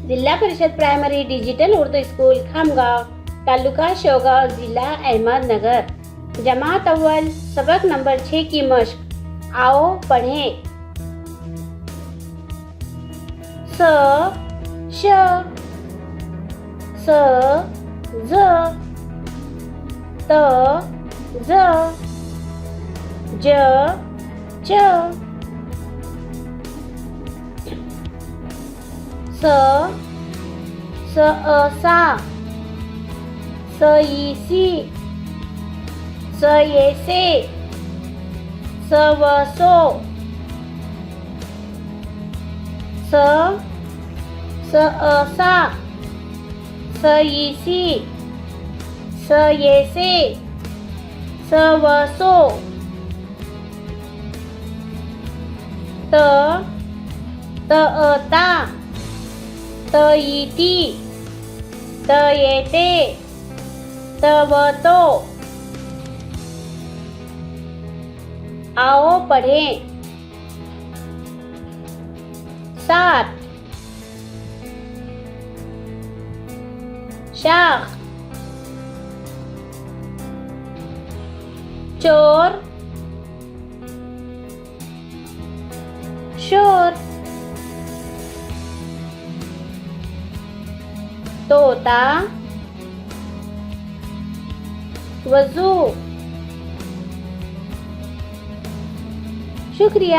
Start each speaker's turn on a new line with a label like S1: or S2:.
S1: जिल्हा Parishad primary digital Urdu school Khamgaon, taluka Shevgaon, जिला अहमदनगर। जमात अव्वल सबक नंबर 6 की मश्क। आओ पढ़ें। स श स ज त ज ज च स सा स ई सी स ये से स व सो स सा स ई सी स ये से स व सो त ता त ई ती त ये ते त व तो। आओ पढ़ें। 7 शाख चोर शोर तोता वजू। शुक्रिया।